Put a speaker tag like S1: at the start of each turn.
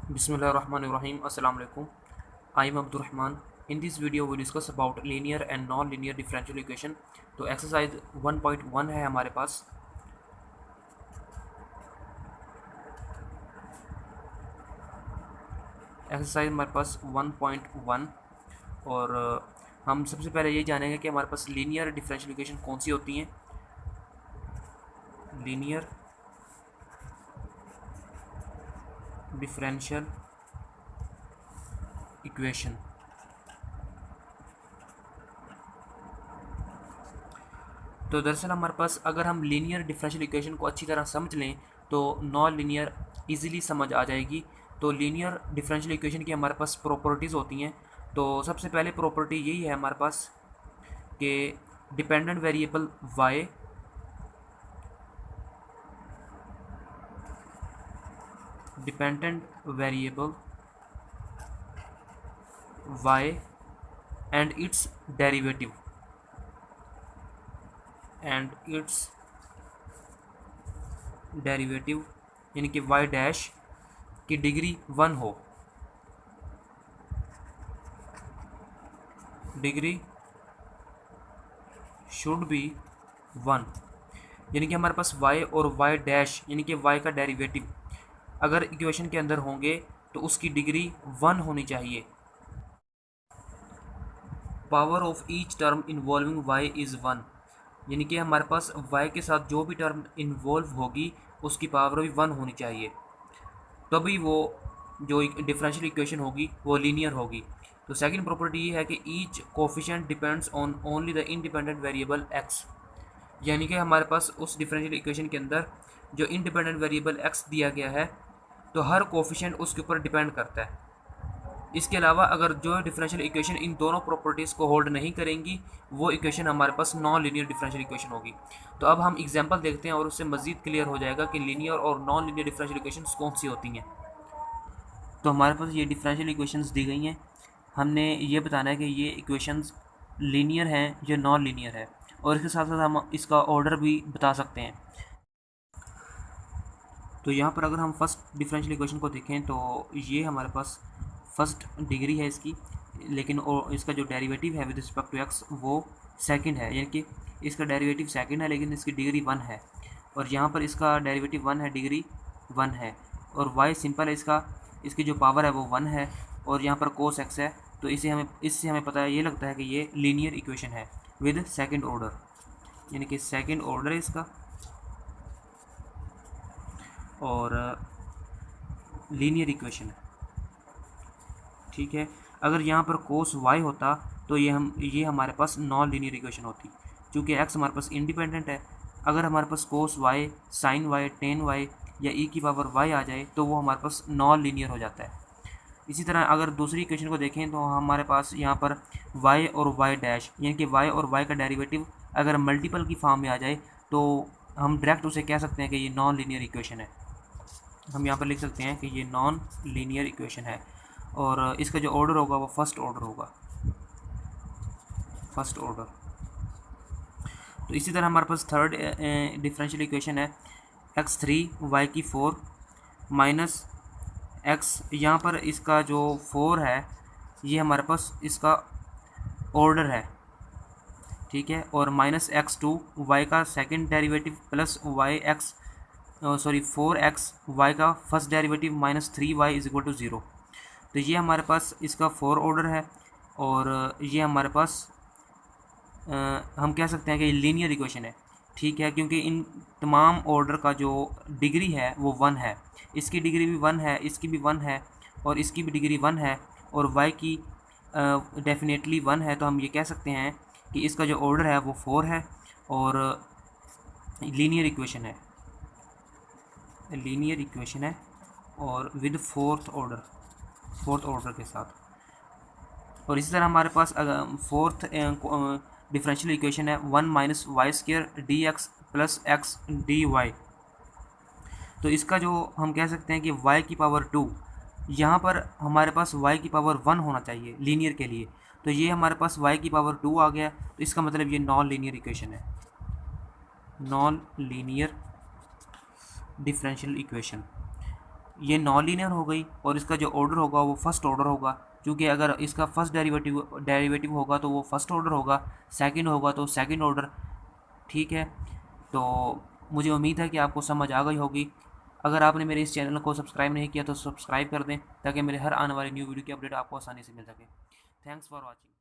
S1: Bismillahirrahmanirrahim. Assalamu alaikum. I am Abdur Rahman. In this video we discuss about linear and non-linear differential equation. तो exercise 1.1 है हमारे पास. Exercise हमारे पास 1.1 और हम सबसे पहले ये जानेंगे कि हमारे पास लीनियर डिफरेंशियल इक्वेशन कौन सी होती हैं. Linear differential equation. तो दरअसल हमारे पास अगर हम लीनियर डिफरेंशियल इक्वेशन को अच्छी तरह समझ लें तो नॉन लीनियर ईज़िली समझ आ जाएगी. तो लीनियर डिफरेंशियल इक्वेशन की हमारे पास प्रॉपर्टीज़ होती हैं. तो सबसे पहले प्रॉपर्टी यही है हमारे पास कि dependent variable y and it's derivative यानी कि y डैश की डिग्री 1 हो. Degree should be 1. यानी कि हमारे पास y और y डैश यानी कि y का डेरिवेटिव अगर इक्वेशन के अंदर होंगे तो उसकी डिग्री 1 होनी चाहिए. Power of each term involving y is 1. यानी कि हमारे पास y के साथ जो भी टर्म इन्वॉल्व होगी उसकी पावर भी 1 होनी चाहिए, तभी वो जो डिफरेंशियल इक्वेशन होगी वो लीनियर होगी. तो सेकंड प्रॉपर्टी ये है कि each coefficient depends on only the independent variable x. यानी कि हमारे पास उस डिफरेंशियल इक्वेशन के अंदर जो इंडिपेंडेंट वेरिएबल x दिया गया है तो हर कोफिशिएंट उसके ऊपर डिपेंड करता है. इसके अलावा अगर जो डिफरेंशियल इक्वेशन इन दोनों प्रॉपर्टीज़ को होल्ड नहीं करेंगी वो इक्वेशन हमारे पास नॉन लीनियर डिफरेंशियल इक्वेशन होगी. तो अब हम एग्जांपल देखते हैं और उससे मज़ीद क्लियर हो जाएगा कि लीनियर और नॉन लीनियर डिफरेंशियल इक्वेशंस कौन सी होती हैं. तो हमारे पास ये डिफरेंशियल इक्वेशंस दी गई हैं. हमने ये बताना है कि ये इक्वेशंस लीनियर हैं या नॉन लीनियर है, और इसके साथ साथ हम इसका ऑर्डर भी बता सकते हैं. तो यहाँ पर अगर हम फर्स्ट डिफरेंशियल इक्वेशन को देखें तो ये हमारे पास फर्स्ट डिग्री है इसकी, लेकिन इसका जो डेरिवेटिव है विद रिस्पेक्ट टू एक्स वो सेकंड है. यानी कि इसका डेरिवेटिव सेकंड है लेकिन इसकी डिग्री 1 है, और यहाँ पर इसका डेरिवेटिव 1 है, डिग्री 1 है. और y सिंपल है, इसकी जो पावर है वो 1 है, और यहाँ पर कोस एक्स है. तो इससे हमें पता है, ये लगता है कि ये लीनियर इक्वेशन है विद सेकंड ऑर्डर. यानी कि सेकंड ऑर्डर है इसका और लीनियर इक्वेशन है. ठीक है. अगर यहाँ पर कोस y होता तो ये हमारे पास नॉन लीनियर इक्वेशन होती, क्योंकि x हमारे पास इंडिपेंडेंट है. अगर हमारे पास cos y, sine y, tan y या e की पावर y आ जाए तो वो हमारे पास नॉन लीनियर हो जाता है. इसी तरह अगर दूसरी इक्वेशन को देखें तो हमारे पास यहाँ पर y और y डैश यानी कि y और y का डेरिवेटिव अगर मल्टीपल की फॉर्म में आ जाए तो हम डायरेक्ट उसे कह सकते हैं कि ये नॉन लीनियर इक्वेशन है. हम यहाँ पर लिख सकते हैं कि ये नॉन लीनियर इक्वेशन है, और इसका जो ऑर्डर होगा वो फर्स्ट ऑर्डर होगा, फर्स्ट ऑर्डर. तो इसी तरह हमारे पास थर्ड डिफरेंशियल इक्वेशन है x3 y की 4 माइनस x. यहाँ पर इसका जो 4 है ये हमारे पास इसका ऑर्डर है. ठीक है. और माइनस x2 y का second derivative plus y sorry 4x y का first derivative minus 3y is equal to 0. तो ये हमारे पास इसका 4 ऑर्डर है, और ये हमारे पास हम कह सकते हैं कि लीनियर इक्वेशन है. ठीक है, क्योंकि इन तमाम ऑर्डर का जो डिग्री है वो 1 है. इसकी डिग्री भी 1 है, इसकी भी 1 है, और इसकी भी डिग्री 1 है, और y की डेफिनेटली 1 है. तो हम ये कह सकते हैं कि इसका जो ऑर्डर है वो 4 है और लीनियर इक्वेशन है, लीनियर इक्वेशन है और विद फोर्थ ऑर्डर के साथ. और इसी तरह हमारे पास फोर्थ डिफरेंशियल इक्वेशन है 1 minus Y square D X plus X D Y. तो इसका जो हम कह सकते हैं कि y की पावर 2, यहाँ पर हमारे पास y की पावर 1 होना चाहिए लीनियर के लिए. तो ये हमारे पास y की पावर 2 आ गया, तो इसका मतलब ये नॉन लीनियर इक्वेशन है, नॉन लीनियर डिफरेंशियल इक्वेशन. ये नॉन लीनियर हो गई और इसका जो ऑर्डर होगा वो फर्स्ट ऑर्डर होगा, क्योंकि अगर इसका फर्स्ट डेरिवेटिव होगा तो वो फर्स्ट ऑर्डर होगा, सेकंड होगा तो सेकंड ऑर्डर। ठीक है, तो मुझे उम्मीद है कि आपको समझ आ गई होगी। अगर आपने मेरे इस चैनल को सब्सक्राइब नहीं किया तो सब्सक्राइब कर दें, ताकि मेरे हर आने वाली न्यू वीडियो की अपडेट आपको आसानी से मिल सके। Thanks for watching.